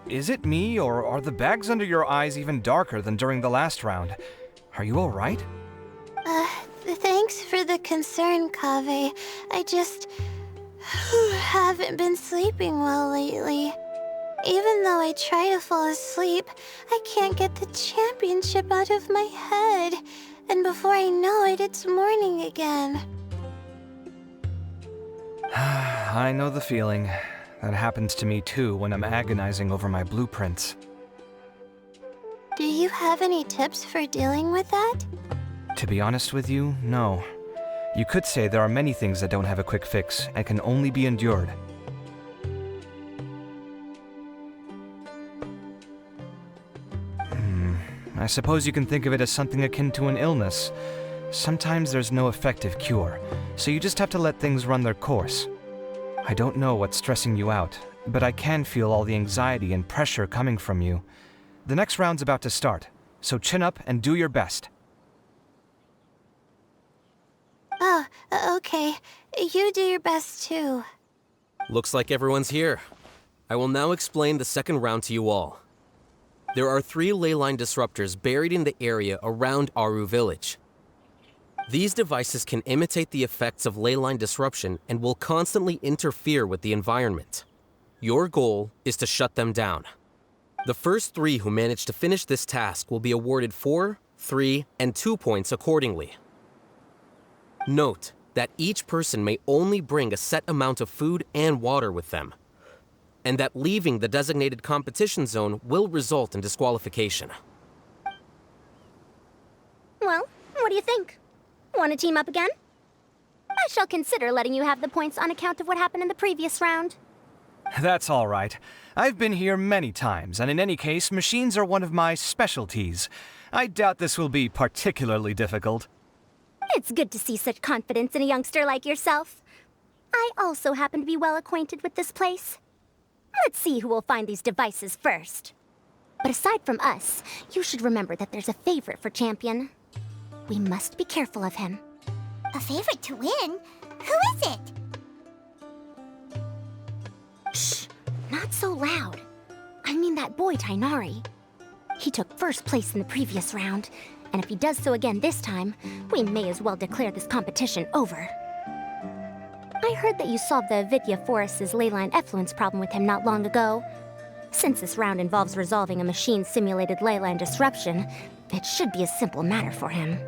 Is it me, or are the bags under your eyes even darker than during the last round? Are you alright? Thanks for the concern, Kaveh. I just haven't been sleeping well lately. Even though I try to fall asleep, I can't get the championship out of my head. And before I know it, it's morning again. I know the feeling. That happens to me too when I'm agonizing over my blueprints. Do you have any tips for dealing with that? To be honest with you, no. You could say there are many things that don't have a quick fix and can only be endured. I suppose you can think of it as something akin to an illness. Sometimes there's no effective cure, so you just have to let things run their course. I don't know what's stressing you out, but I can feel all the anxiety and pressure coming from you. The next round's about to start, so chin up and do your best. Oh, okay. You do your best too. Looks like everyone's here. I will now explain the second round to you all. There are 3 leyline disruptors buried in the area around Aru village. These devices can imitate the effects of leyline disruption and will constantly interfere with the environment. Your goal is to shut them down. The first 3 who manage to finish this task will be awarded 4, 3, and 2 points accordingly. Note that each person may only bring a set amount of food and water with them, and that leaving the designated competition zone will result in disqualification. Well, what do you think? Want to team up again? I shall consider letting you have the points on account of what happened in the previous round. That's all right. I've been here many times, and in any case, machines are one of my specialties. I doubt this will be particularly difficult. It's good to see such confidence in a youngster like yourself. I also happen to be well acquainted with this place. Let's see who will find these devices first. But aside from us, you should remember that there's a favorite for Champion. We must be careful of him. A favorite to win? Who is it? Shh! Not so loud. I mean that boy, Tainari. He took first place in the previous round, and if he does so again this time, we may as well declare this competition over. I heard that you solved the Avidya Forest's leyline effluence problem with him not long ago. Since this round involves resolving a machine-simulated leyline disruption, it should be a simple matter for him.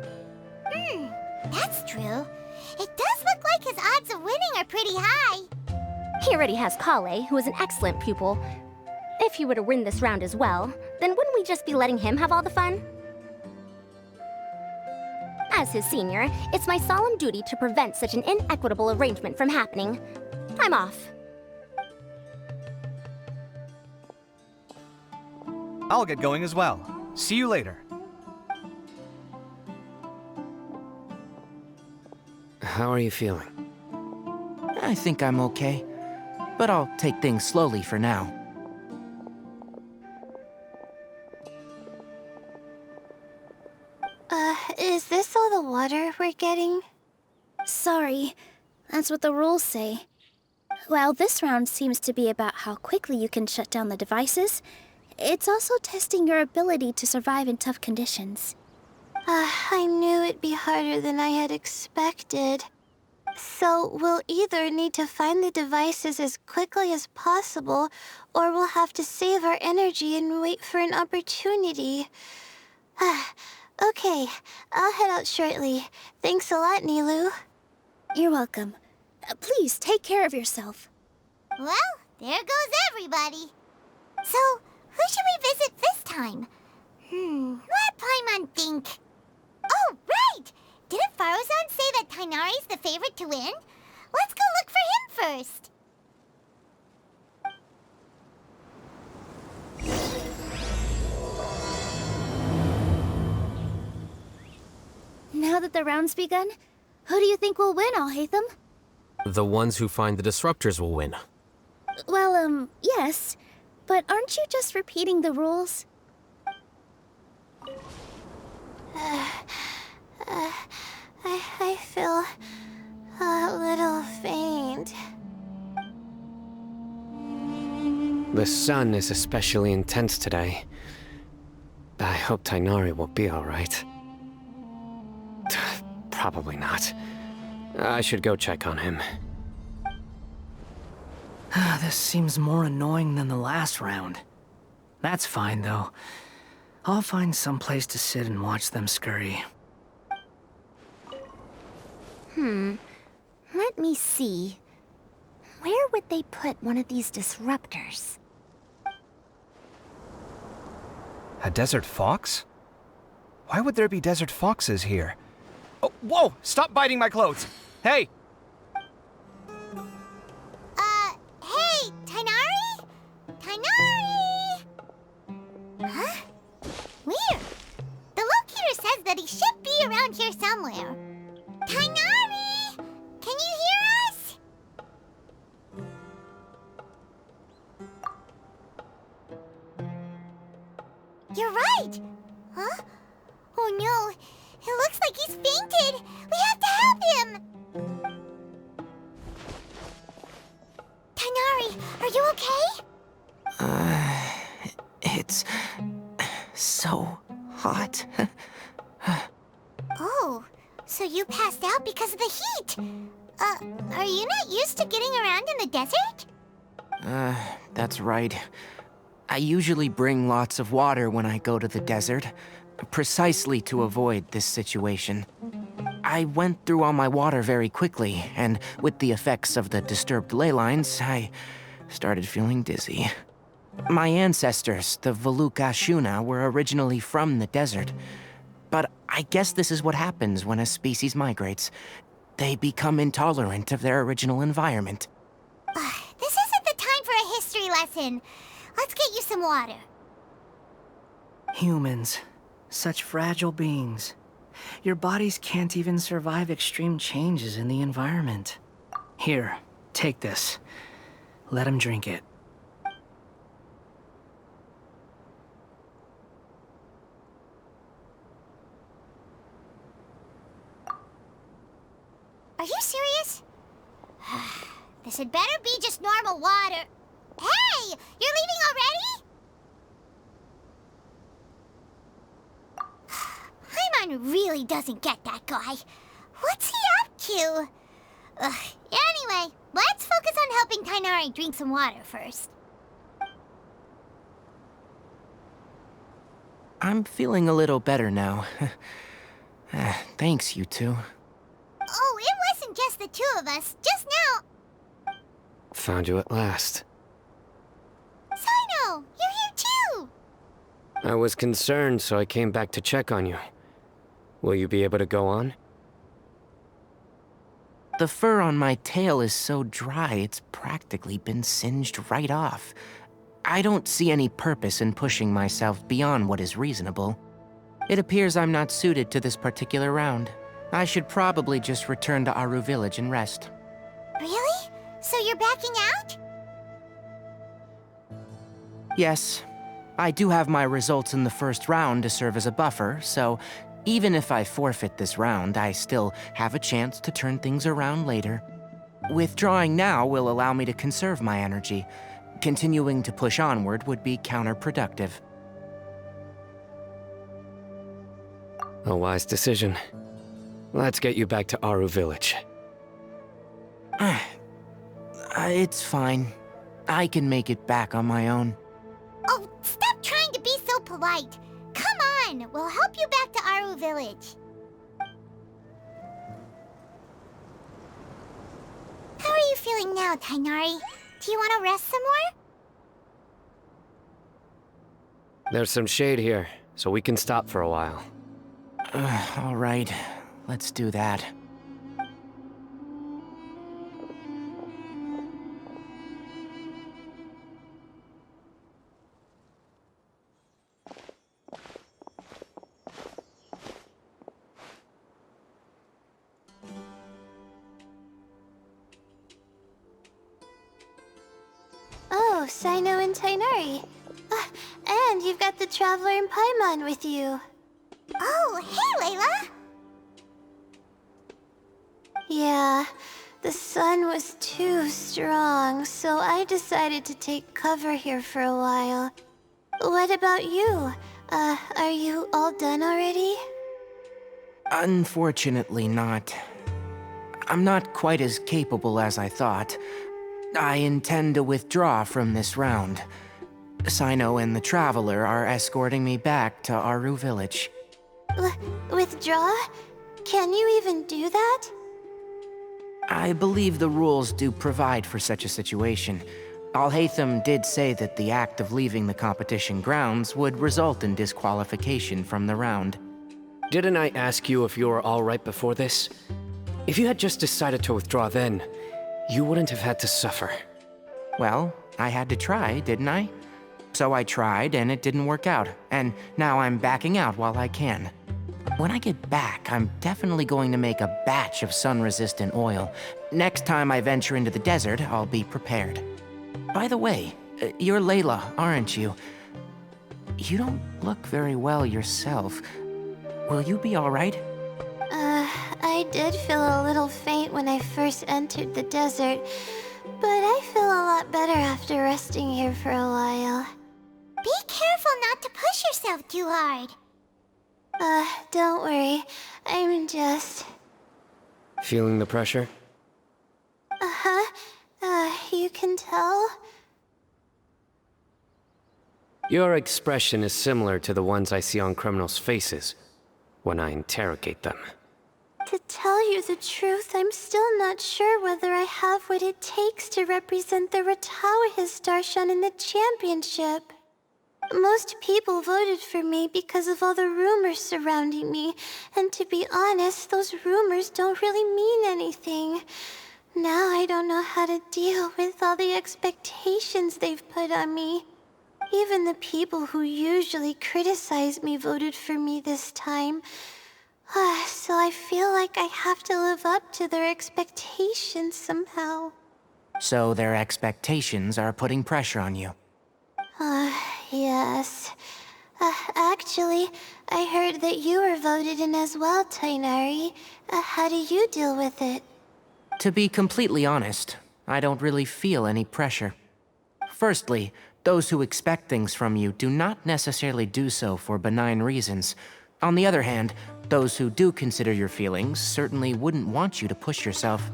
That's true. It does look like his odds of winning are pretty high. He already has Kale, who is an excellent pupil. If he were to win this round as well, then wouldn't we just be letting him have all the fun? As his senior, it's my solemn duty to prevent such an inequitable arrangement from happening. I'm off. I'll get going as well. See you later. How are you feeling? I think I'm okay, but I'll take things slowly for now. Is this all the water we're getting? Sorry, that's what the rules say. While this round seems to be about how quickly you can shut down the devices, it's also testing your ability to survive in tough conditions. I knew it'd be harder than I had expected. So we'll either need to find the devices as quickly as possible, or we'll have to save our energy and wait for an opportunity. Okay, I'll head out shortly. Thanks a lot, Nilu. You're welcome. Please take care of yourself. Well, there goes everybody. So, who should we visit this time? Let Paimon think. Oh, right! Didn't Farozan say that Tainari's the favorite to win? Let's go look for him first. Now that the round's begun, who do you think will win, Alhaitham? The ones who find the disruptors will win. Well, yes. But aren't you just repeating the rules? I feel a little faint. The sun is especially intense today. I hope Tainari will be alright. Probably not. I should go check on him. This seems more annoying than the last round. That's fine, though. I'll find some place to sit and watch them scurry. Let me see. Where would they put one of these disruptors? A desert fox? Why would there be desert foxes here? Oh, whoa! Stop biting my clothes! Hey! Hey, Tainari? Tainari! Huh? Weird. The locator says that he should be around here somewhere. Tainari! Can you hear us? You're right! Huh? Oh no! It looks like he's fainted! We have to help him! Tainari, are you okay? It's so hot. Oh, so you passed out because of the heat? Are you not used to getting around in the desert? That's right. I usually bring lots of water when I go to the desert, precisely to avoid this situation. I went through all my water very quickly, and with the effects of the disturbed ley lines, I started feeling dizzy. My ancestors, the Veluka Shuna, were originally from the desert. But I guess this is what happens when a species migrates. They become intolerant of their original environment. This isn't the time for a history lesson. Let's get you some water. Humans. Such fragile beings. Your bodies can't even survive extreme changes in the environment. Here, take this. Let him drink it. Are you serious? This had better be just normal water. Hey! You're leaving already? Paimon really doesn't get that guy. What's he up to? Anyway, let's focus on helping Tainari drink some water first. I'm feeling a little better now. Thanks, you two. Oh, it wasn't just the two of us. Just now. Found you at last. Sino, you're here too. I was concerned, so I came back to check on you. Will you be able to go on? The fur on my tail is so dry, it's practically been singed right off. I don't see any purpose in pushing myself beyond what is reasonable. It appears I'm not suited to this particular round. I should probably just return to Aru Village and rest. Really? So you're backing out? Yes. I do have my results in the first round to serve as a buffer, so even if I forfeit this round, I still have a chance to turn things around later. Withdrawing now will allow me to conserve my energy. Continuing to push onward would be counterproductive. A wise decision. Let's get you back to Aru Village. It's fine. I can make it back on my own. Oh, stop trying to be so polite. Come on, we'll help you back to Aru Village. How are you feeling now, Tainari? Do you want to rest some more? There's some shade here, so we can stop for a while. All right, let's do that. Oh, Sino and Tainari. And you've got the Traveler and Paimon with you. Oh, hey, Layla! Yeah, The sun was too strong, so I decided to take cover here for a while. What about you? Are you all done already? Unfortunately not. I'm not quite as capable as I thought. I intend to withdraw from this round. Sino and the Traveler are escorting me back to Aru Village. Withdraw? Can you even do that? I believe the rules do provide for such a situation. Alhaitham did say that the act of leaving the competition grounds would result in disqualification from the round. Didn't I ask you if you were all right before this? If you had just decided to withdraw then, you wouldn't have had to suffer. Well, I had to try, didn't I? So I tried, and it didn't work out, and now I'm backing out while I can. When I get back, I'm definitely going to make a batch of sun-resistant oil. Next time I venture into the desert, I'll be prepared. By the way, you're Layla, aren't you? You don't look very well yourself. Will you be all right? I did feel a little faint when I first entered the desert, but I feel a lot better after resting here for a while. Be careful not to push yourself too hard. Don't worry. I'm just... Feeling the pressure? You can tell? Your expression is similar to the ones I see on criminals' faces when I interrogate them. To tell you the truth, I'm still not sure whether I have what it takes to represent the Interdarshan in the championship. Most people voted for me because of all the rumors surrounding me, and to be honest, those rumors don't really mean anything. Now I don't know how to deal with all the expectations they've put on me. Even the people who usually criticize me voted for me this time. So I feel like I have to live up to their expectations somehow. So their expectations are putting pressure on you. Yes. Actually, I heard that you were voted in as well, Tighnari. How do you deal with it? To be completely honest, I don't really feel any pressure. Firstly, those who expect things from you do not necessarily do so for benign reasons. On the other hand, those who do consider your feelings certainly wouldn't want you to push yourself.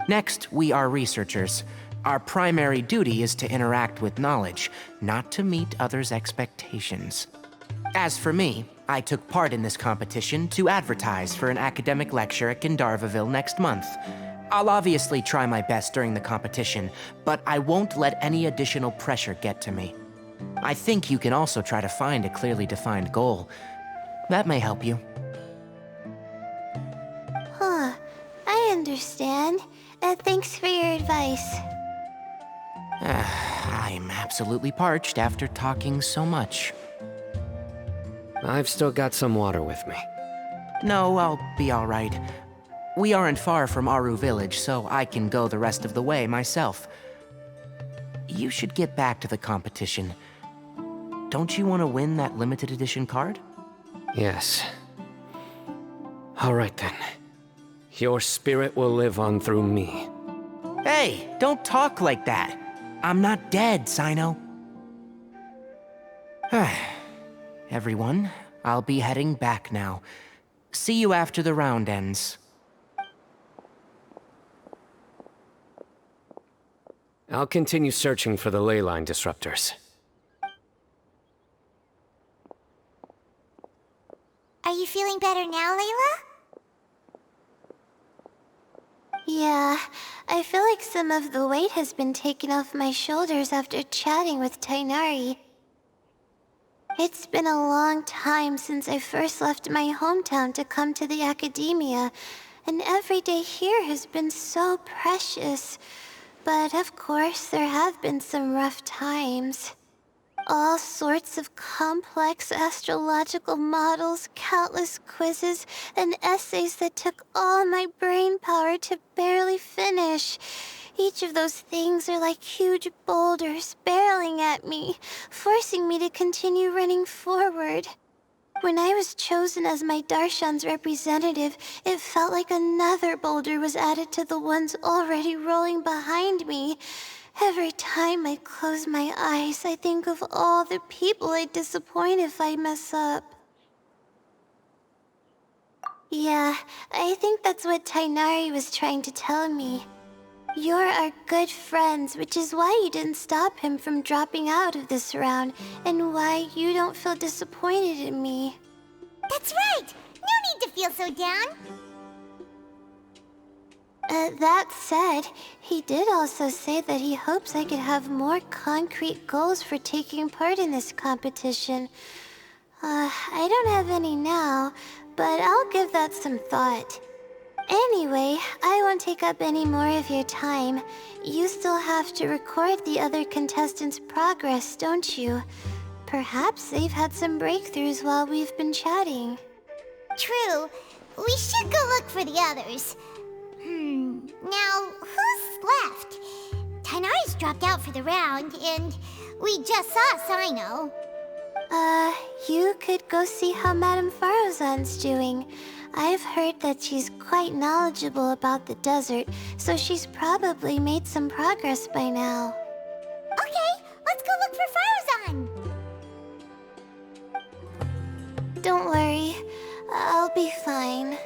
Next, we are researchers. Our primary duty is to interact with knowledge, not to meet others' expectations. As for me, I took part in this competition to advertise for an academic lecture at Gandharvaville next month. I'll obviously try my best during the competition, but I won't let any additional pressure get to me. I think you can also try to find a clearly defined goal. That may help you. I understand. Thanks for your advice. I'm absolutely parched after talking so much. I've still got some water with me. No, I'll be all right. We aren't far from Aru Village, so I can go the rest of the way myself. You should get back to the competition. Don't you want to win that limited edition card? Yes. All right then. Your spirit will live on through me. Hey, don't talk like that. I'm not dead, Sino. Everyone, I'll be heading back now. See you after the round ends. I'll continue searching for the leyline disruptors. Are you feeling better now, Layla? Yeah, I feel like some of the weight has been taken off my shoulders after chatting with Tighnari. It's been a long time since I first left my hometown to come to the academia, and every day here has been so precious. But of course, there have been some rough times. All sorts of complex astrological models, countless quizzes, and essays that took all my brain power to barely finish. Each of those things are like huge boulders barreling at me, forcing me to continue running forward. When I was chosen as my Darshan's representative, it felt like another boulder was added to the ones already rolling behind me. Every time I close my eyes, I think of all the people I'd disappoint if I mess up. Yeah, I think that's what Tainari was trying to tell me. You're our good friends, which is why you didn't stop him from dropping out of this round, and why you don't feel disappointed in me. That's right! No need to feel so down! That said, he did also say that he hopes I could have more concrete goals for taking part in this competition. I don't have any now, but I'll give that some thought. Anyway, I won't take up any more of your time. You still have to record the other contestants' progress, don't you? Perhaps they've had some breakthroughs while we've been chatting. True. We should go look for the others. Now, who's left? Tainari's dropped out for the round, and we just saw Sino. You could go see how Madame Farozan's doing. I've heard that she's quite knowledgeable about the desert, so she's probably made some progress by now. Okay, let's go look for Farozan! Don't worry, I'll be fine.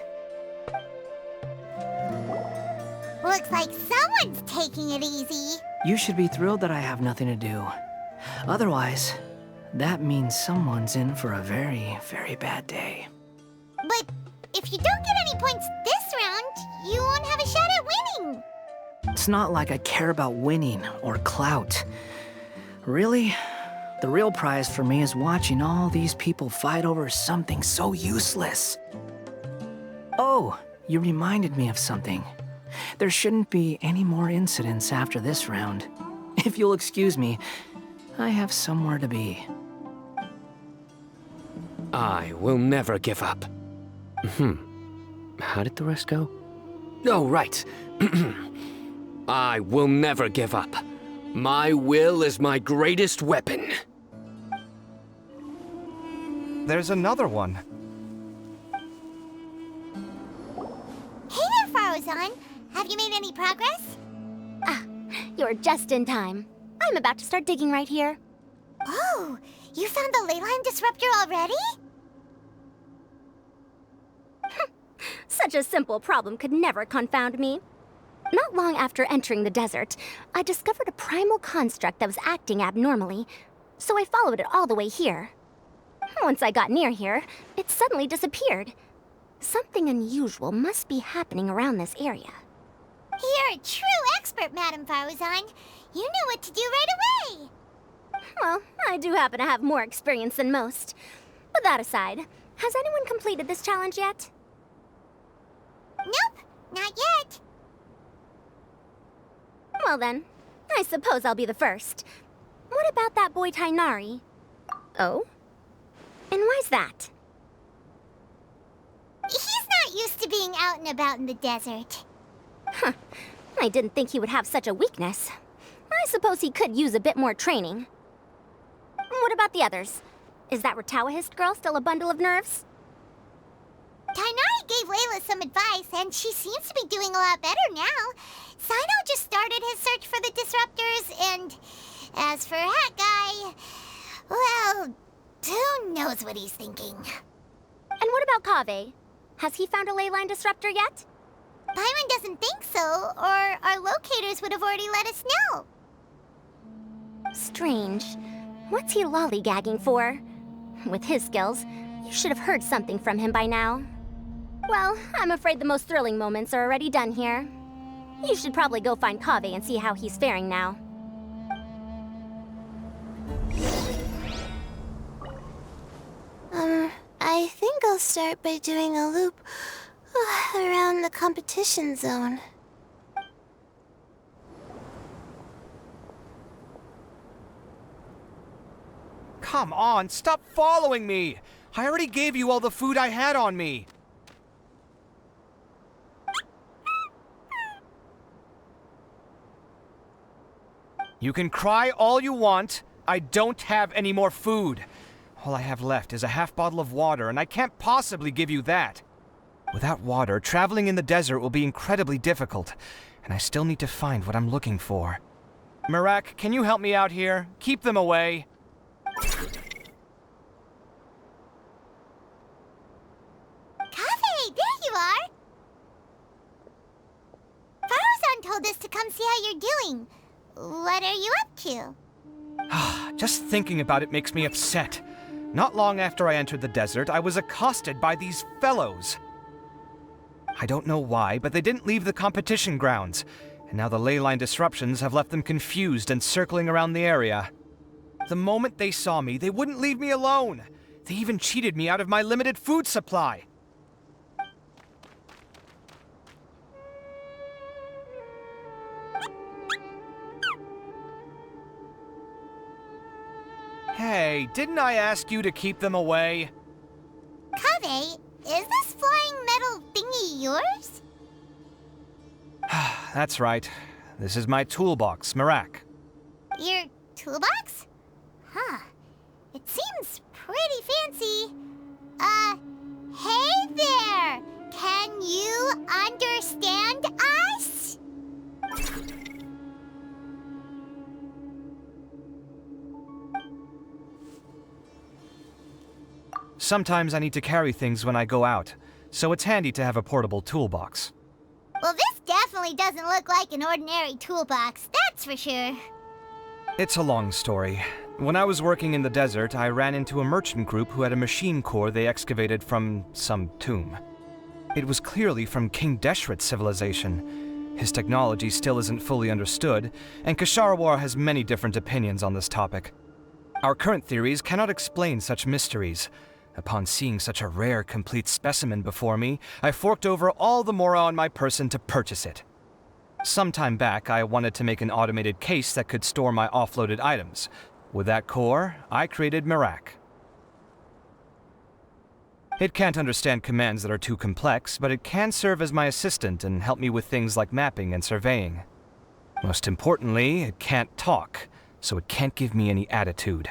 Looks like someone's taking it easy. You should be thrilled that I have nothing to do. Otherwise, that means someone's in for a very, very bad day. But if you don't get any points this round, you won't have a shot at winning. It's not like I care about winning or clout. Really, the real prize for me is watching all these people fight over something so useless. Oh, you reminded me of something. There shouldn't be any more incidents after this round. If you'll excuse me, I have somewhere to be. I will never give up. How did the rest go? Oh, right. I will never give up. My will is my greatest weapon. There's another one. Hey there, Farozan. Have you made any progress? You're just in time. I'm about to start digging right here. Oh, you found the leyline disruptor already? Such a simple problem could never confound me. Not long after entering the desert, I discovered a primal construct that was acting abnormally, so I followed it all the way here. Once I got near here, it suddenly disappeared. Something unusual must be happening around this area. You're a true expert, Madame Farozan. You knew what to do right away. Well, I do happen to have more experience than most. But that aside, has anyone completed this challenge yet? Nope, not yet. Well then, I suppose I'll be the first. What about that boy Tainari? Oh? And why's that? He's not used to being out and about in the desert. Huh. I didn't think he would have such a weakness. I suppose he could use a bit more training. What about the others? Is that Ratawahist girl still a bundle of nerves? Tainari gave Layla some advice, and she seems to be doing a lot better now. Sino just started his search for the disruptors, and as for Hat Guy, well, who knows what he's thinking. And what about Kaveh? Has he found a leyline disruptor yet? Paimon doesn't think so, or our locators would have already let us know. Strange. What's he lollygagging for? With his skills, you should have heard something from him by now. Well, I'm afraid the most thrilling moments are already done here. You should probably go find Kaveh and see how he's faring now. I think I'll start by doing a loop around the competition zone. Come on, stop following me! I already gave you all the food I had on me. You can cry all you want. I don't have any more food. All I have left is a half bottle of water, and I can't possibly give you that. Without water, traveling in the desert will be incredibly difficult, and I still need to find what I'm looking for. Mirak, can you help me out here? Keep them away. Kaveh, there you are! Farozan told us to come see how you're doing. What are you up to? Just thinking about it makes me upset. Not long after I entered the desert, I was accosted by these fellows. I don't know why, but they didn't leave the competition grounds, and now the leyline disruptions have left them confused and circling around the area. The moment they saw me, they wouldn't leave me alone. They even cheated me out of my limited food supply. Hey, didn't I ask you to keep them away? Kaveh, is this flying metal thingy yours? That's right. This is my toolbox, Mirak. Your toolbox? Huh. It seems pretty fancy. Hey there! Can you understand us? Sometimes I need to carry things when I go out, so it's handy to have a portable toolbox. Well, this definitely doesn't look like an ordinary toolbox, that's for sure. It's a long story. When I was working in the desert, I ran into a merchant group who had a machine core they excavated from some tomb. It was clearly from King Deshret's civilization. His technology still isn't fully understood, and Kasharawar has many different opinions on this topic. Our current theories cannot explain such mysteries. Upon seeing such a rare, complete specimen before me, I forked over all the mora on my person to purchase it. Some time back, I wanted to make an automated case that could store my offloaded items. With that core, I created Mirak. It can't understand commands that are too complex, but it can serve as my assistant and help me with things like mapping and surveying. Most importantly, it can't talk, so it can't give me any attitude.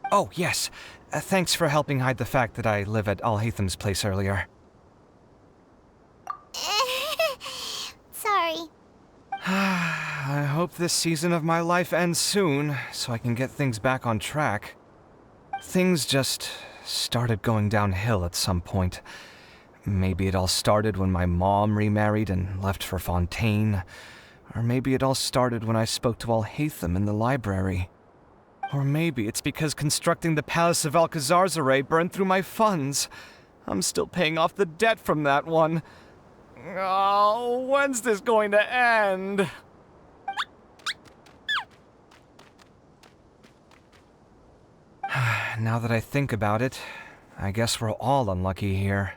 Oh, yes. Thanks for helping hide the fact that I live at Alhatham's place earlier. Sorry. I hope this season of my life ends soon, so I can get things back on track. Things just started going downhill at some point. Maybe it all started when my mom remarried and left for Fontaine. Or maybe it all started when I spoke to Alhatham in the library. Or maybe it's because constructing the Palace of Alcazarzaray burned through my funds. I'm still paying off the debt from that one. Oh, when's this going to end? Now that I think about it, I guess we're all unlucky here.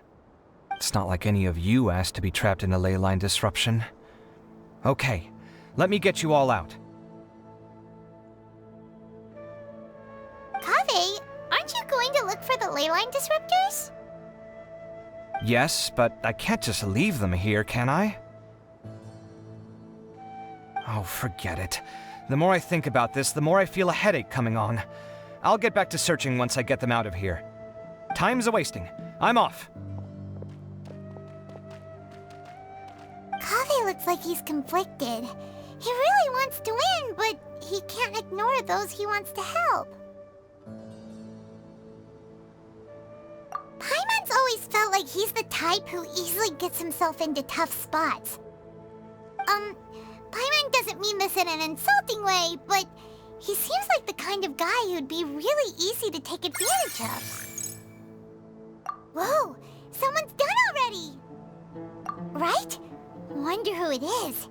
It's not like any of you asked to be trapped in a ley line disruption. Okay, let me get you all out. Kaveh, aren't you going to look for the leyline disruptors? Yes, but I can't just leave them here, can I? Oh, forget it. The more I think about this, the more I feel a headache coming on. I'll get back to searching once I get them out of here. Time's a-wasting. I'm off. Kaveh looks like he's conflicted. He really wants to win, but he can't ignore those he wants to help. Paimon's always felt like he's the type who easily gets himself into tough spots. Paimon doesn't mean this in an insulting way, but he seems like the kind of guy who'd be really easy to take advantage of. Whoa, someone's done already! Right? Wonder who it is.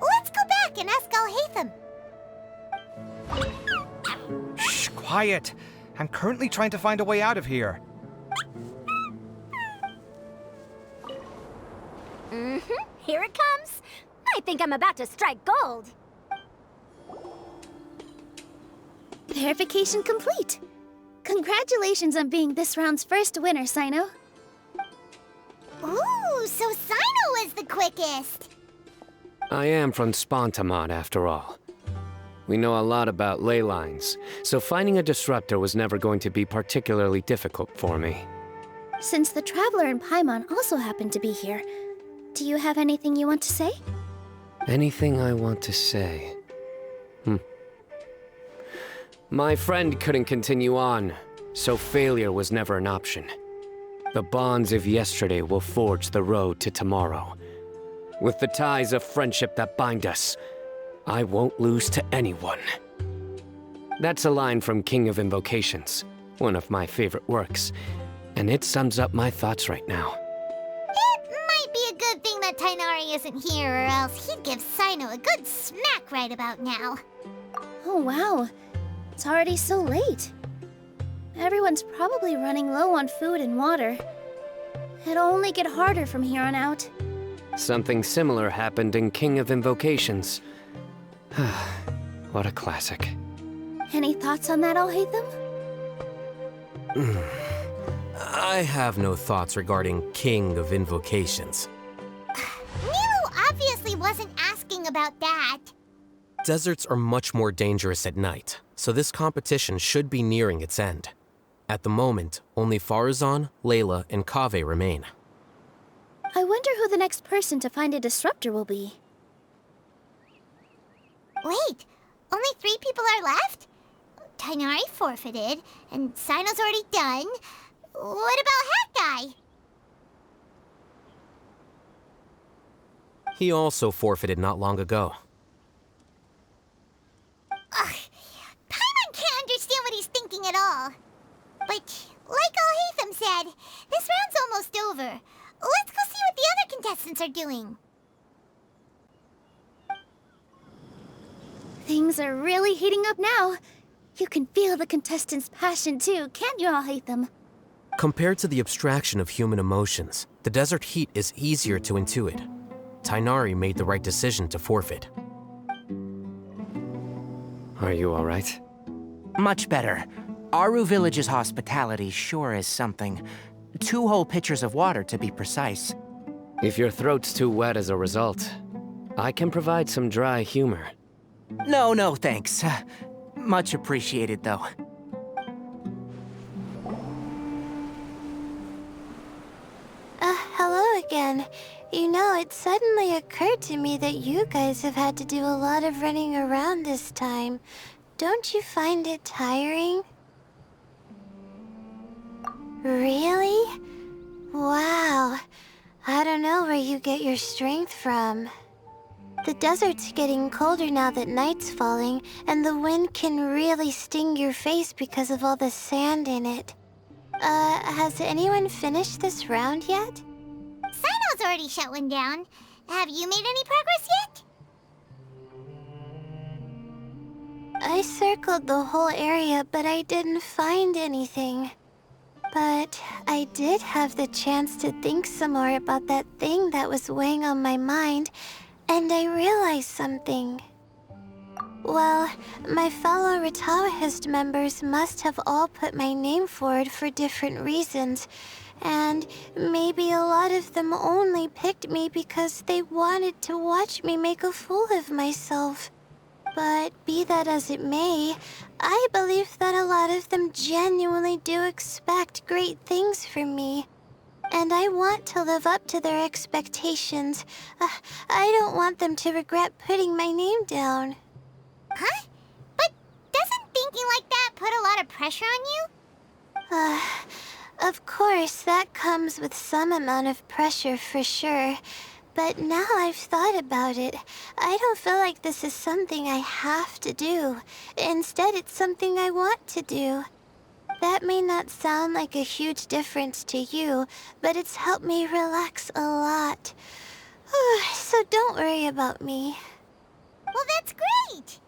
Let's go back and ask Alhatham. Shh, quiet. I'm currently trying to find a way out of here. Here it comes. I think I'm about to strike gold. Verification complete. Congratulations on being this round's first winner, Sino. Ooh, so Sino was the quickest. I am from Spontamod, after all. We know a lot about ley lines, so finding a disruptor was never going to be particularly difficult for me. Since the Traveler and Paimon also happen to be here, do you have anything you want to say? Anything I want to say? My friend couldn't continue on, so failure was never an option. The bonds of yesterday will forge the road to tomorrow. With the ties of friendship that bind us, I won't lose to anyone. That's a line from King of Invocations, one of my favorite works, and it sums up my thoughts right now. It might be a good thing that Tainari isn't here, or else he'd give Sino a good smack right about now. Oh wow, it's already so late. Everyone's probably running low on food and water. It'll only get harder from here on out. Something similar happened in King of Invocations. What a classic. Any thoughts on that, Alhaitham? I have no thoughts regarding King of Invocations. Nilo obviously wasn't asking about that. Deserts are much more dangerous at night, so this competition should be nearing its end. At the moment, only Farazan, Layla, and Kaveh remain. I wonder who the next person to find a disruptor will be. Wait, only 3 people are left? Tainari forfeited, and Sino's already done. What about Hat Guy? He also forfeited not long ago. Ugh, Paimon can't understand what he's thinking at all. But, like Alhaitham said, this round's almost over. Let's go see what the other contestants are doing. Things are really heating up now. You can feel the contestants' passion too, can't you, Alhaitham? Compared to the abstraction of human emotions, the desert heat is easier to intuit. Tainari made the right decision to forfeit. Are you alright? Much better. Aru Village's hospitality sure is something. 2 whole pitchers of water, to be precise. If your throat's too wet as a result, I can provide some dry humor. No, thanks. Much appreciated, though. Hello again. You know, it suddenly occurred to me that you guys have had to do a lot of running around this time. Don't you find it tiring? Really? Wow. I don't know where you get your strength from. The desert's getting colder now that night's falling, and the wind can really sting your face because of all the sand in it. Has anyone finished this round yet? Sino's already shut one down. Have you made any progress yet? I circled the whole area, but I didn't find anything. But I did have the chance to think some more about that thing that was weighing on my mind, and I realized something. Well, my fellow Retawahist members must have all put my name forward for different reasons, and maybe a lot of them only picked me because they wanted to watch me make a fool of myself. But be that as it may, I believe that a lot of them genuinely do expect great things from me. And I want to live up to their expectations. I don't want them to regret putting my name down. Huh? But doesn't thinking like that put a lot of pressure on you? Of course, that comes with some amount of pressure for sure. But now I've thought about it, I don't feel like this is something I have to do. Instead, it's something I want to do. That may not sound like a huge difference to you, but it's helped me relax a lot. So don't worry about me. Well, that's great!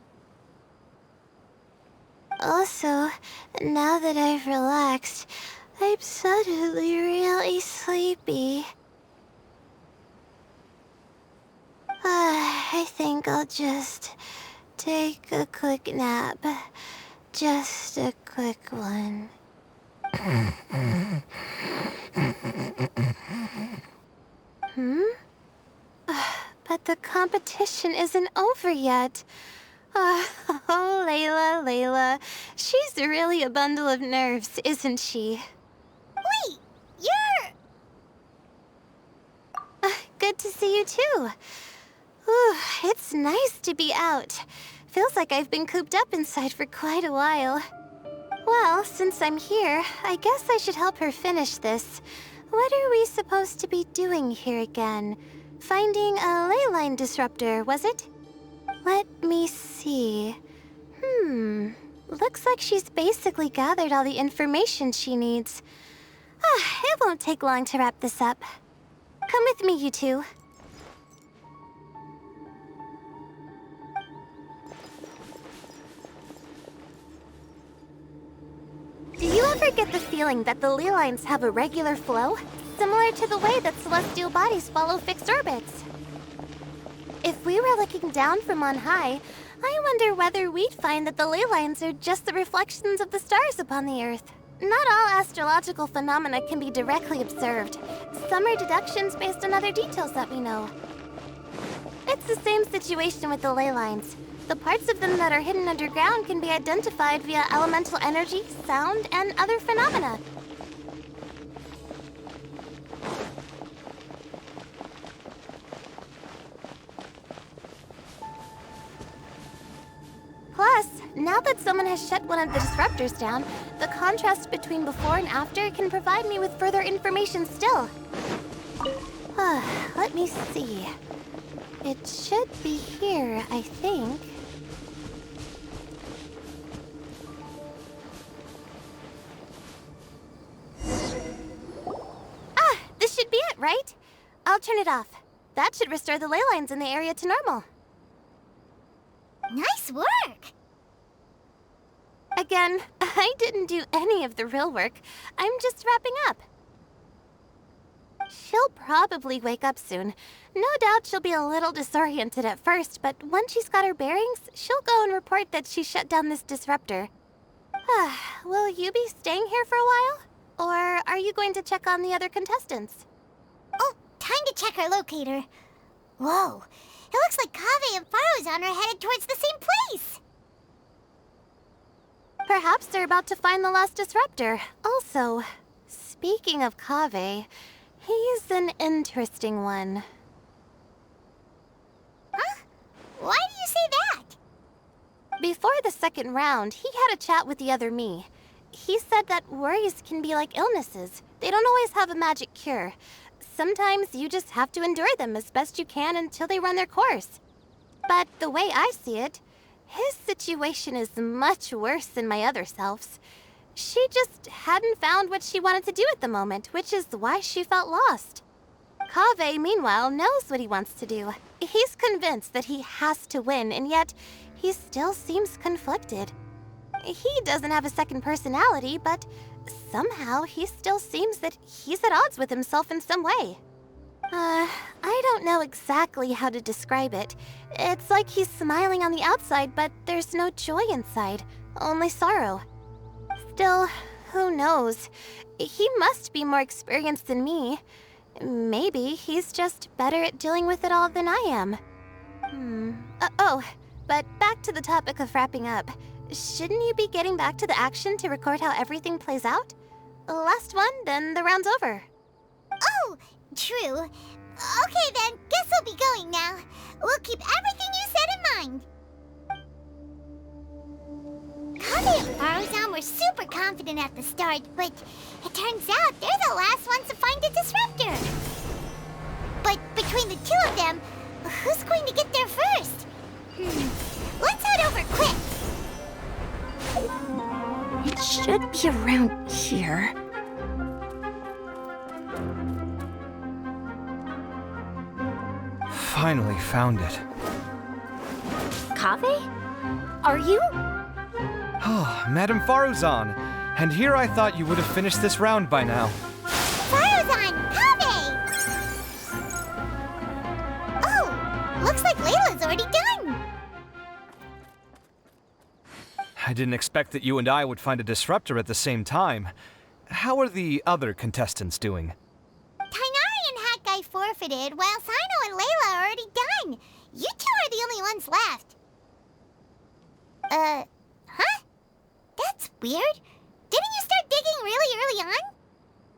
Also, now that I've relaxed, I'm suddenly really sleepy. I think I'll just take a quick nap. Just a quick one. But the competition isn't over yet. Layla. She's really a bundle of nerves, isn't she? Wait, you're... Good to see you too. Whew, it's nice to be out. Feels like I've been cooped up inside for quite a while. Well, since I'm here, I guess I should help her finish this. What are we supposed to be doing here again? Finding a ley line disruptor, was it? Let me see. Looks like she's basically gathered all the information she needs. It won't take long to wrap this up. Come with me, you two. Do you ever get the feeling that the ley lines have a regular flow? Similar to the way that celestial bodies follow fixed orbits. If we were looking down from on high, I wonder whether we'd find that the ley lines are just the reflections of the stars upon the Earth. Not all astrological phenomena can be directly observed. Some are deductions based on other details that we know. It's the same situation with the ley lines. The parts of them that are hidden underground can be identified via elemental energy, sound, and other phenomena. Plus, now that someone has shut one of the disruptors down, the contrast between before and after can provide me with further information still. Let me see. It should be here, I think. This should be it, right? I'll turn it off. That should restore the ley lines in the area to normal. Nice work! Again, I didn't do any of the real work. I'm just wrapping up. She'll probably wake up soon. No doubt she'll be a little disoriented at first, but once she's got her bearings, she'll go and report that she shut down this disruptor. Will you be staying here for a while? Or are you going to check on the other contestants? Oh, time to check our locator. Whoa, it looks like Kaveh and Faruzan are headed towards the same place. Perhaps they're about to find the lost disruptor. Also, speaking of Kaveh, he's an interesting one. Huh? Why do you say that? Before the second round, he had a chat with the other me. He said that worries can be like illnesses. They don't always have a magic cure. Sometimes you just have to endure them as best you can until they run their course. But the way I see it, his situation is much worse than my other self's. She just hadn't found what she wanted to do at the moment, which is why she felt lost. Kaveh, meanwhile, knows what he wants to do. He's convinced that he has to win, and yet he still seems conflicted. He doesn't have a second personality, but somehow he still seems that he's at odds with himself in some way. I don't know exactly how to describe it. It's like he's smiling on the outside, but there's no joy inside, only sorrow. Still, who knows? He must be more experienced than me. Maybe he's just better at dealing with it all than I am. But back to the topic of wrapping up. Shouldn't you be getting back to the action to record how everything plays out? Last one, then the round's over. Oh, true. Okay then, guess we'll be going now. We'll keep everything you said in mind. Kaveh and Faruzan were super confident at the start, but it turns out they're the last ones to find the disruptor. But between the two of them, who's going to get there first? Let's head over quick. It should be around here. Finally found it. Kaveh? Are you? Oh, Madame Faruzan. And here I thought you would have finished this round by now. Faruzan! Kaveh! Oh, looks like Layla's already done. I didn't expect that you and I would find a disruptor at the same time. How are the other contestants doing? Tainari and Hat Guy forfeited, while Sino and Layla are already done. You two are the only ones left. weird. Didn't you start digging really early on?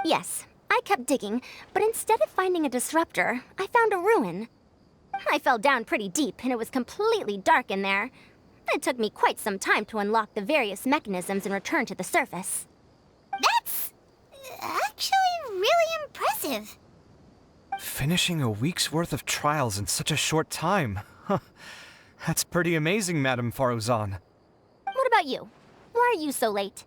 Yes, I kept digging, but instead of finding a disruptor, I found a ruin. I fell down pretty deep, and it was completely dark in there. It took me quite some time to unlock the various mechanisms and return to the surface. That's actually really impressive. Finishing a week's worth of trials in such a short time. Huh. That's pretty amazing, Madame Faruzan. What about you? Why are you so late?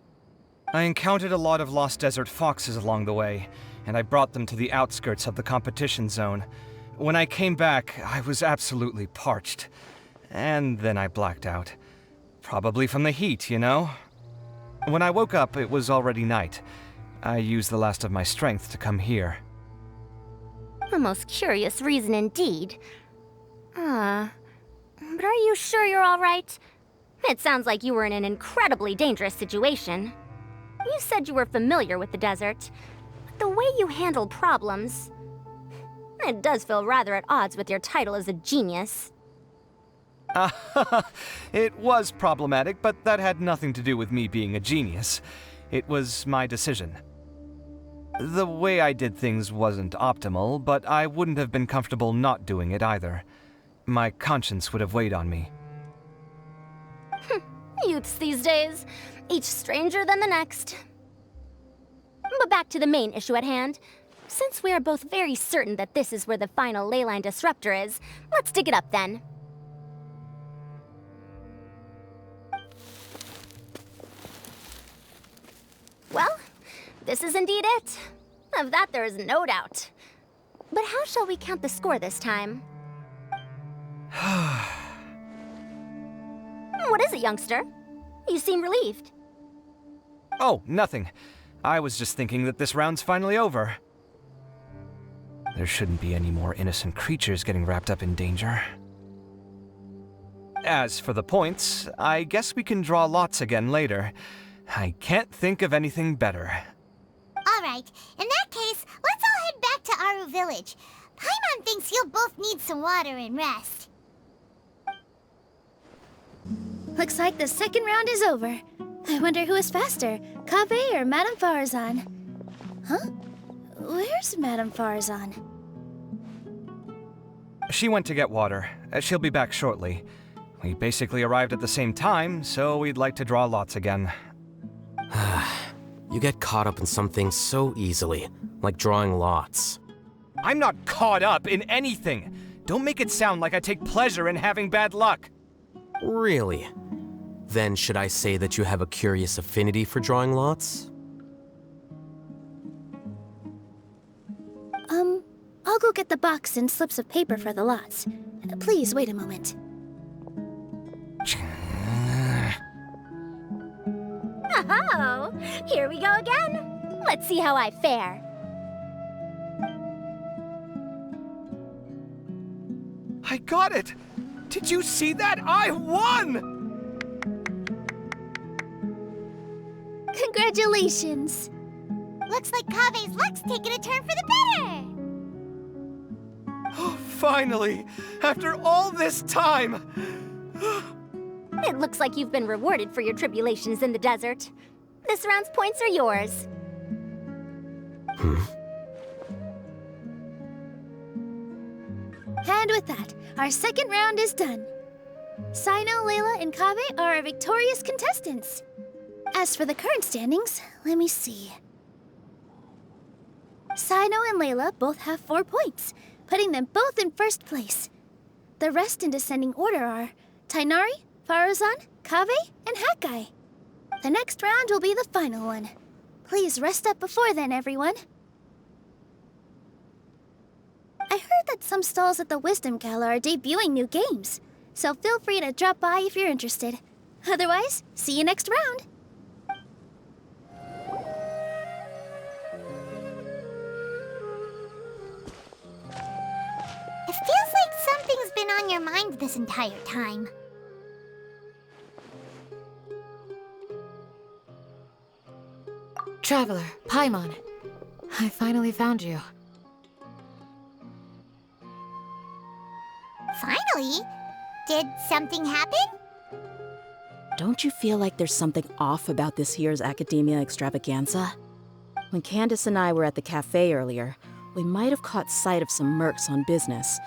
I encountered a lot of lost desert foxes along the way, and I brought them to the outskirts of the competition zone. When I came back, I was absolutely parched. And then I blacked out. Probably from the heat, you know? When I woke up, it was already night. I used the last of my strength to come here. A most curious reason indeed. But are you sure you're all right? It sounds like you were in an incredibly dangerous situation. You said you were familiar with the desert, but the way you handle problems... It does feel rather at odds with your title as a genius. It was problematic, but that had nothing to do with me being a genius. It was my decision. The way I did things wasn't optimal, but I wouldn't have been comfortable not doing it either. My conscience would have weighed on me. Youths these days, each stranger than the next. But back to the main issue at hand. Since we are both very certain that this is where the final leyline disruptor is, let's dig it up then. Well, this is indeed it. Of that there is no doubt. But how shall we count the score this time? What is it, youngster? You seem relieved. Oh, nothing. I was just thinking that this round's finally over. There shouldn't be any more innocent creatures getting wrapped up in danger. As for the points, I guess we can draw lots again later. I can't think of anything better. Alright, in that case, let's all head back to Aru Village. Paimon thinks you'll both need some water and rest. Looks like the second round is over. I wonder who is faster, Kaveh or Madame Faruzan? Huh? Where's Madame Faruzan? She went to get water. She'll be back shortly. We basically arrived at the same time, so we'd like to draw lots again. You get caught up in some things so easily, like drawing lots. I'm not caught up in anything! Don't make it sound like I take pleasure in having bad luck! Really? Then should I say that you have a curious affinity for drawing lots? I'll go get the box and slips of paper for the lots. Please wait a moment. Oh, here we go again. Let's see how I fare. I got it! Did you see that? I won! Congratulations! Looks like Kaveh's luck's taking a turn for the better! Oh, finally! After all this time! It looks like you've been rewarded for your tribulations in the desert. This round's points are yours. And with that, our second round is done. Sino, Layla, and Kaveh are our victorious contestants. As for the current standings, let me see. Sino and Layla both have 4 points, putting them both in first place. The rest in descending order are Tighnari, Faruzan, Kaveh, and Hakai. The next round will be the final one. Please rest up before then, everyone. I heard that some stalls at the Wisdom Gala are debuting new games, so feel free to drop by if you're interested. Otherwise, see you next round. It feels like something's been on your mind this entire time. Traveler, Paimon. I finally found you. Finally? Did something happen? don't you feel like there's something off about this year's Academia Extravaganza? When Candace and I were at the cafe earlier, we might have caught sight of some mercs on business.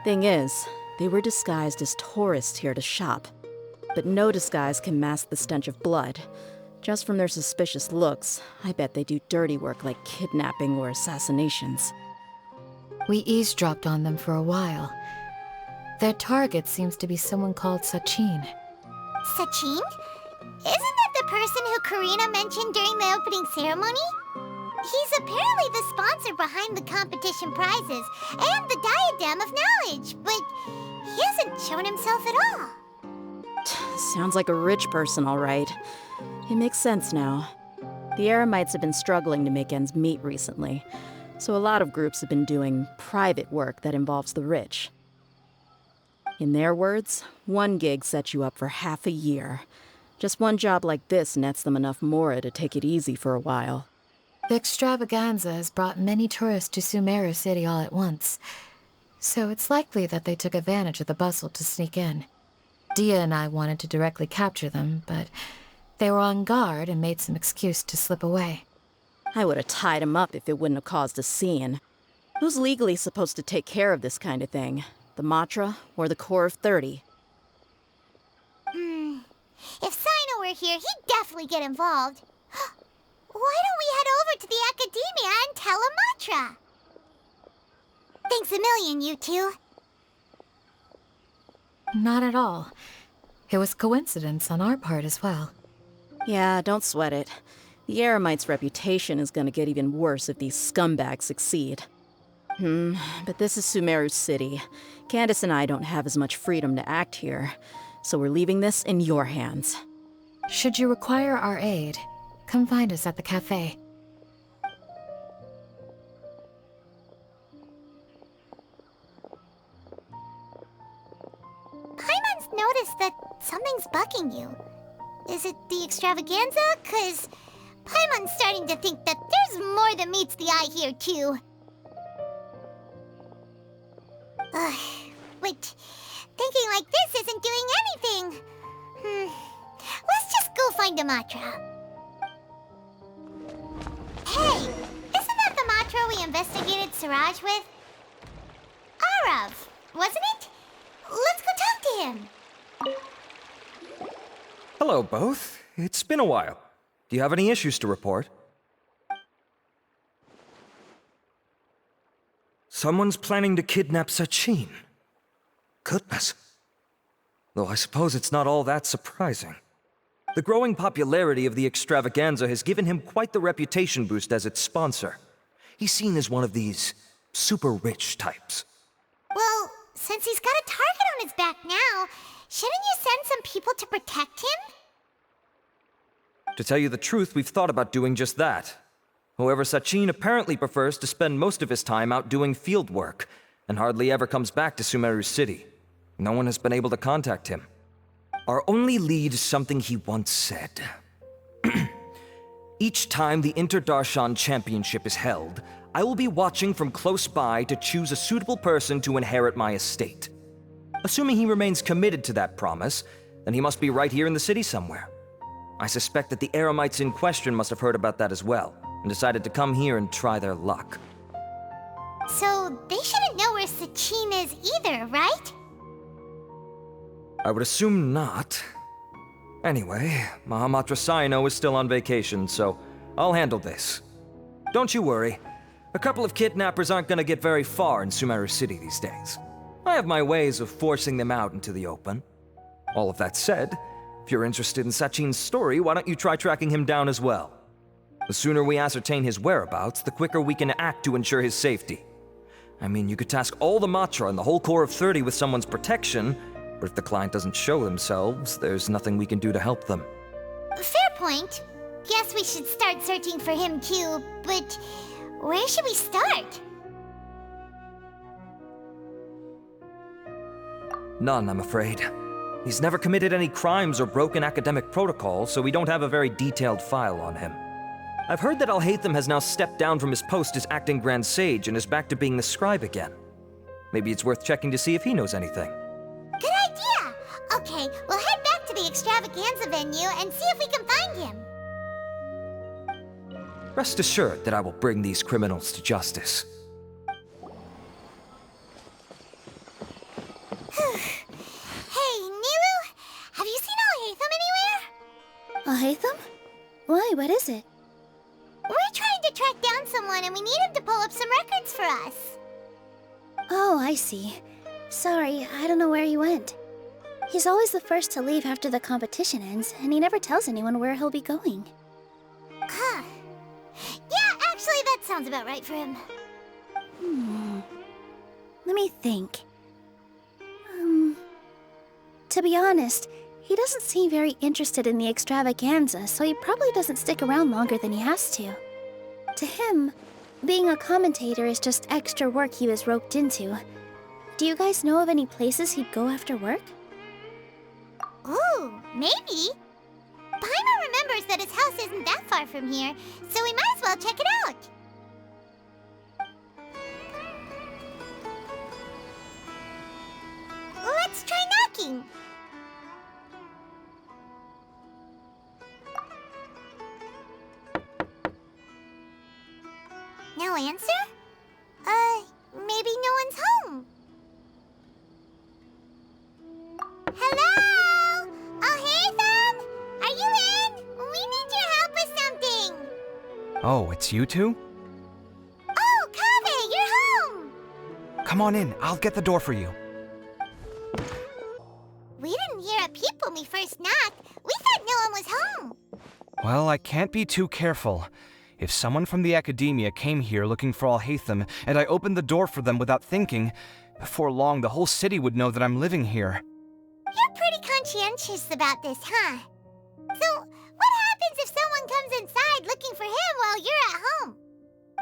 Thing is, they were disguised as tourists here to shop. But no disguise can mask the stench of blood. Just from their suspicious looks, I bet they do dirty work like kidnapping or assassinations. We eavesdropped on them for a while. Their target seems to be someone called Sachin. Sachin? Isn't that the person who Karina mentioned during the opening ceremony? He's apparently the sponsor behind the competition prizes and the Diadem of Knowledge, but he hasn't shown himself at all. Sounds like a rich person, all right. It makes sense now. The Eremites have been struggling to make ends meet recently, so a lot of groups have been doing private work that involves the rich. In their words, one gig sets you up for half a year. Just one job like this nets them enough mora to take it easy for a while. The extravaganza has brought many tourists to Sumeru City all at once, so it's likely that they took advantage of the bustle to sneak in. Dia and I wanted to directly capture them, but they were on guard and made some excuse to slip away. I would have tied him up if it wouldn't have caused a scene. Who's legally supposed to take care of this kind of thing? The Matra or the Core of 30? If Sino were here, he'd definitely get involved. Why don't we head over to the Academia and tell Amatra? Thanks a million, you two. Not at all. It was coincidence on our part as well. Yeah, don't sweat it. The Eremites' reputation is gonna get even worse if these scumbags succeed. But this is Sumeru City. Candace and I don't have as much freedom to act here, so we're leaving this in your hands. Should you require our aid, come find us at the cafe. Paimon's noticed that something's bugging you. Is it the extravaganza? 'Cause Paimon's starting to think that there's more than meets the eye here, too. But thinking like this isn't doing anything. Let's just go find Amatra. Hey, isn't that the Matra we investigated Siraj with? Arav, wasn't it? Let's go talk to him. Hello, both. It's been a while. Do you have any issues to report? Someone's planning to kidnap Sachin. Goodness. Though I suppose it's not all that surprising. The growing popularity of the extravaganza has given him quite the reputation boost as its sponsor. He's seen as one of these super rich types. Well, since he's got a target on his back now, shouldn't you send some people to protect him? To tell you the truth, we've thought about doing just that. However, Sachin apparently prefers to spend most of his time out doing field work, and hardly ever comes back to Sumeru City. No one has been able to contact him. Our only lead is something he once said. Each time the Interdarshan Championship is held, I will be watching from close by to choose a suitable person to inherit my estate. Assuming he remains committed to that promise, then he must be right here in the city somewhere. I suspect that the Eremites in question must have heard about that as well, and decided to come here and try their luck. So they shouldn't know where Sachin is either, right? I would assume not. Anyway, Mahamatra Saino is still on vacation, so I'll handle this. Don't you worry. A couple of kidnappers aren't gonna get very far in Sumeru City these days. I have my ways of forcing them out into the open. All of that said, if you're interested in Sachin's story, why don't you try tracking him down as well? The sooner we ascertain his whereabouts, the quicker we can act to ensure his safety. I mean, you could task all the Matra and the whole Core of 30 with someone's protection, but if the client doesn't show themselves, there's nothing we can do to help them. Fair point. Guess we should start searching for him too, but where should we start? None, I'm afraid. He's never committed any crimes or broken academic protocol, so we don't have a very detailed file on him. I've heard that Alhaitham has now stepped down from his post as acting Grand Sage and is back to being the scribe again. Maybe it's worth checking to see if he knows anything. Good idea! Okay, we'll head back to the the extravaganza venue and see if we can find him. Rest assured that I will bring these criminals to justice. Hey, Nilu, have you seen Alhaitham anywhere? Alhaitham? Why, what is it? We're trying to track down someone and we need him to pull up some records for us. Oh, I see. Sorry, I don't know where he went. He's always the first to leave after the competition ends, and he never tells anyone where he'll be going. Huh. Yeah, actually, that sounds about right for him. Let me think. To be honest, he doesn't seem very interested in the extravaganza, so he probably doesn't stick around longer than he has to. To him, being a commentator is just extra work he was roped into. Do you guys know of any places he'd go after work? Ooh, maybe. Paimon remembers that his house isn't that far from here, so we might as well check it out. Let's try knocking. No answer? Maybe no one's home. Hello? Alhaitham? Are you in? We need your help with something. Oh, it's you two? Oh, Kaveh, you're home! Come on in, I'll get the door for you. We didn't hear a peep when we first knocked. We thought no one was home. Well, I can't be too careful. If someone from the academia came here looking for Alhaitham, and I opened the door for them without thinking, before long the whole city would know that I'm living here. You're pretty conscientious about this, huh? So, what happens if someone comes inside looking for him while you're at home?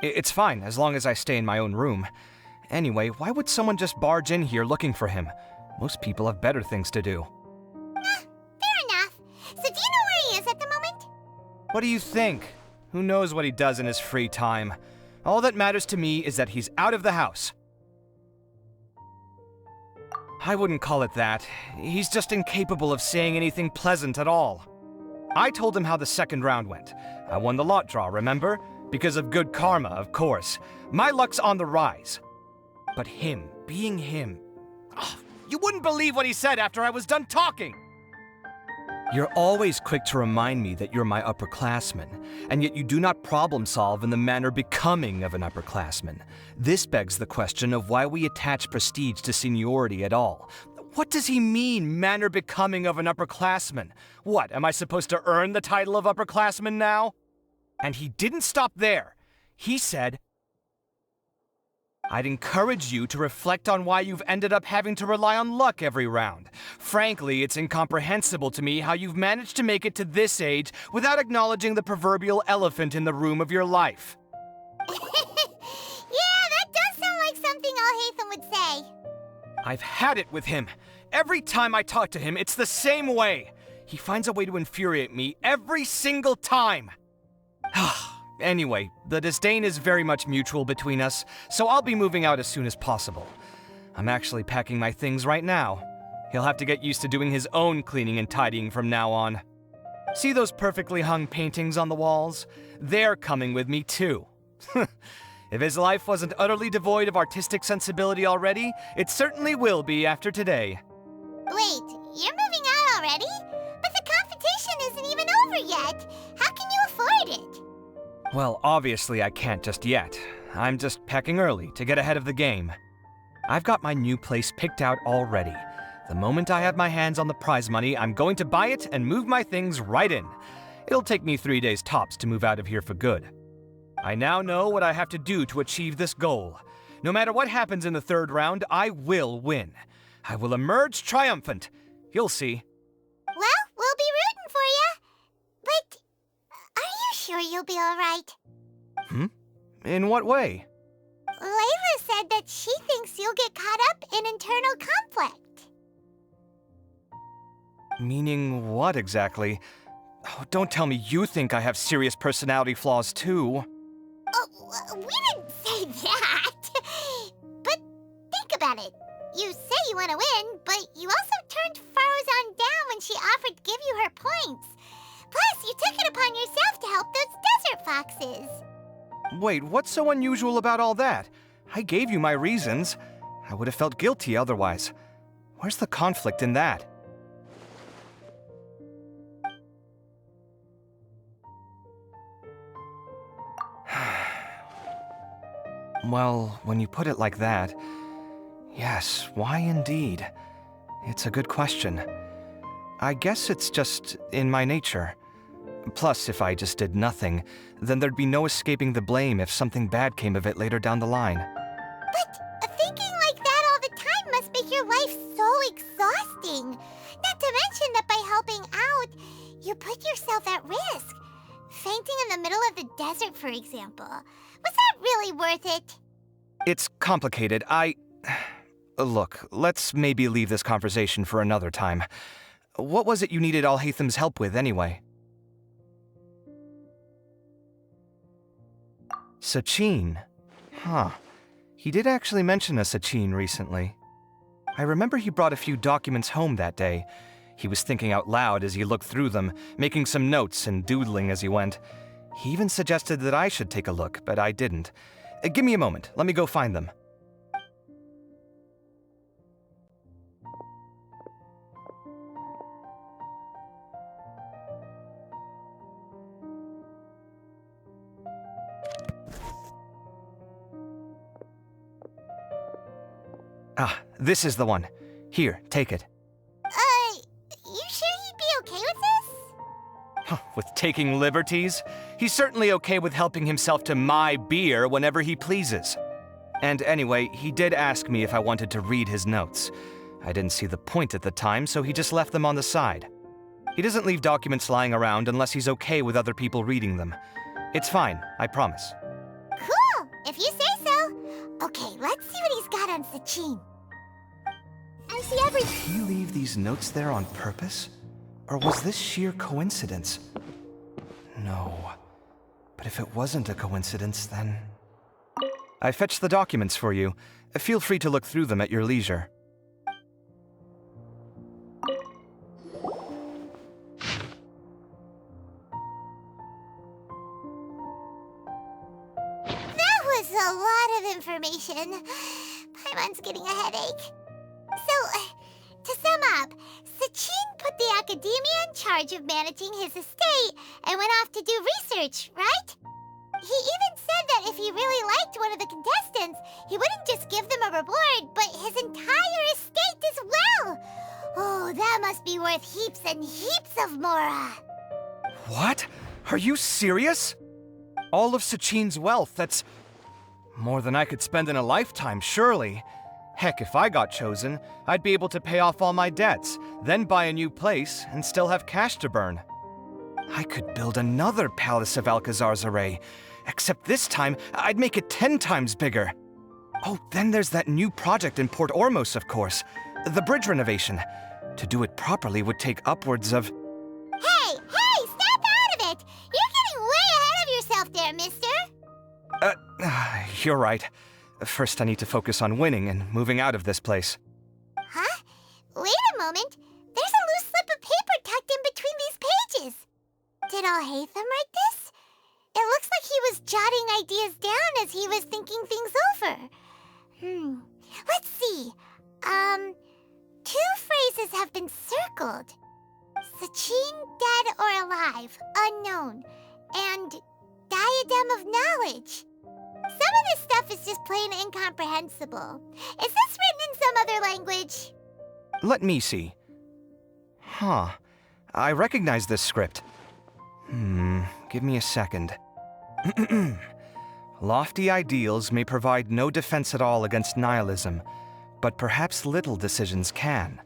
It's fine, as long as I stay in my own room. Anyway, why would someone just barge in here looking for him? Most people have better things to do. Fair enough. So do you know where he is at the moment? What do you think? Who knows what he does in his free time? All that matters to me is that he's out of the house. I wouldn't call it that. He's just incapable of saying anything pleasant at all. I told him how the second round went. I won the lot draw, remember? Because of good karma, of course. My luck's on the rise. But him, being him... you wouldn't believe what he said after I was done talking! You're always quick to remind me that you're my upperclassman, and yet you do not problem solve in the manner becoming of an upperclassman. This begs the question of why we attach prestige to seniority at all. What does he mean, manner becoming of an upperclassman? What, am I supposed to earn the title of upperclassman now? And he didn't stop there. He said, I'd encourage you to reflect on why you've ended up having to rely on luck every round. Frankly, it's incomprehensible to me how you've managed to make it to this age without acknowledging the proverbial elephant in the room of your life. Yeah, that does sound like something Alhaitham would say. I've had it with him. Every time I talk to him, it's the same way. He finds a way to infuriate me every single time. Anyway, the disdain is very much mutual between us, so I'll be moving out as soon as possible. I'm actually packing my things right now. He'll have to get used to doing his own cleaning and tidying from now on. See those perfectly hung paintings on the walls? They're coming with me too. If his life wasn't utterly devoid of artistic sensibility already, it certainly will be after today. Wait, you're moving out already? But the competition isn't even over yet. How can you afford it? Well, obviously I can't just yet. I'm just packing early to get ahead of the game. I've got my new place picked out already. The moment I have my hands on the prize money, I'm going to buy it and move my things right in. It'll take me 3 days tops to move out of here for good. I now know what I have to do to achieve this goal. No matter what happens in the third round, I will win. I will emerge triumphant. You'll see. Well, we'll be rooting for you. But are you sure you'll be all right? In what way? Layla said that she thinks you'll get caught up in internal conflict. Meaning what exactly? Oh, don't tell me you think I have serious personality flaws too. Oh, we didn't say that. But think about it. you say you want to win, but you also turned Faruzan down when she offered to give you her points. Plus, you took it upon yourself to help those desert foxes. Wait, what's so unusual about all that? I gave you my reasons. I would have felt guilty otherwise. Where's the conflict in that? Well, when you put it like that, yes, why indeed? It's a good question. I guess it's just in my nature. Plus, if I just did nothing, then there'd be no escaping the blame if something bad came of it later down the line. But thinking like that all the time must make your life so exhausting. Not to mention that by helping out, you put yourself at risk. Fainting in the middle of the desert, for example. Was that really worth it? It's complicated. Look, let's maybe leave this conversation for another time. What was it you needed Alhaitham's help with, anyway? Sachin. Huh. He did actually mention a Sachin recently. I remember he brought a few documents home that day. He was thinking out loud as he looked through them, making some notes and doodling as he went. He even suggested that I should take a look, but I didn't. Give me a moment. Let me go find them. Ah, this is the one. Here, take it. You sure he'd be okay with this? With taking liberties? He's certainly okay with helping himself to my beer whenever he pleases. And anyway, he did ask me if I wanted to read his notes. I didn't see the point at the time, so he just left them on the side. He doesn't leave documents lying around unless he's okay with other people reading them. It's fine, I promise. Cool, if you say so. Okay, let's see what he's got on Sachin. I see everything. Did he leave these notes there on purpose? Or was this sheer coincidence? No. But if it wasn't a coincidence, then... I fetched the documents for you. Feel free to look through them at your leisure. That was a lot of information. Paimon's getting a headache. So, to sum up, Sachin put the academia in charge of managing his estate and went off to do research, right? He even said that if he really liked one of the contestants, he wouldn't just give them a reward, but his entire estate as well. Oh, that must be worth heaps and heaps of Mora. What? Are you serious? All of Sachin's wealth, that's more than I could spend in a lifetime, surely. Heck, if I got chosen, I'd be able to pay off all my debts, then buy a new place, and still have cash to burn. I could build another Palace of Alcazar's Array, except this time, I'd make it 10 times bigger. Oh, then there's that new project in Port Ormos, of course. The bridge renovation. To do it properly would take upwards of... Hey, snap out of it! You're getting way ahead of yourself there, mister. You're right. First, I need to focus on winning and moving out of this place. Huh? Wait a moment. There's a loose slip of paper tucked in between these pages. Did Alhaitham write this? It looks like he was jotting ideas down as he was thinking things over. Let's see. 2 phrases have been circled. Sachin, dead or alive, unknown. And diadem of knowledge. Some of this stuff is just plain incomprehensible. Is this written in some other language? Let me see. Huh. I recognize this script. Give me a second. Lofty ideals may provide no defense at all against nihilism, but perhaps little decisions can.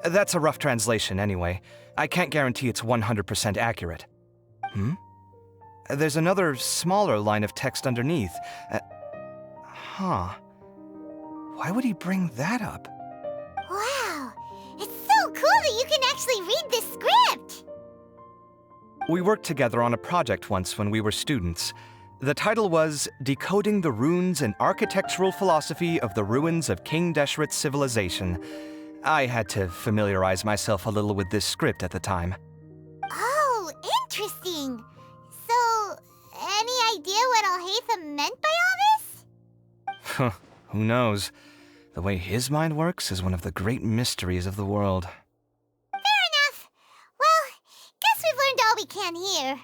That's a rough translation anyway. I can't guarantee it's 100% accurate. There's another smaller line of text underneath. Why would he bring that up? Wow, it's so cool that you can actually read this script! We worked together on a project once when we were students. The title was Decoding the Runes and Architectural Philosophy of the Ruins of King Deshret's Civilization. I had to familiarize myself a little with this script at the time. Oh, interesting. So, any idea what Alhaitham meant by all this? Huh, who knows? The way his mind works is one of the great mysteries of the world. Fair enough. Well, guess we've learned all we can here.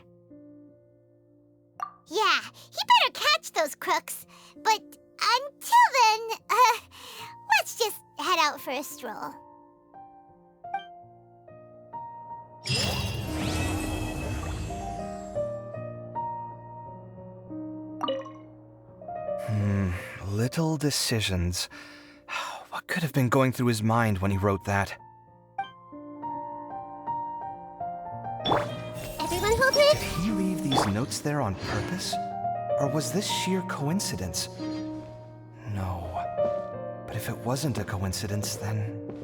Yeah, he better catch those crooks. But until then, let's just head out for a stroll. Little decisions. What could have been going through his mind when he wrote that? Everyone hold it? Did he leave these notes there on purpose? Or was this sheer coincidence? No. But if it wasn't a coincidence, then...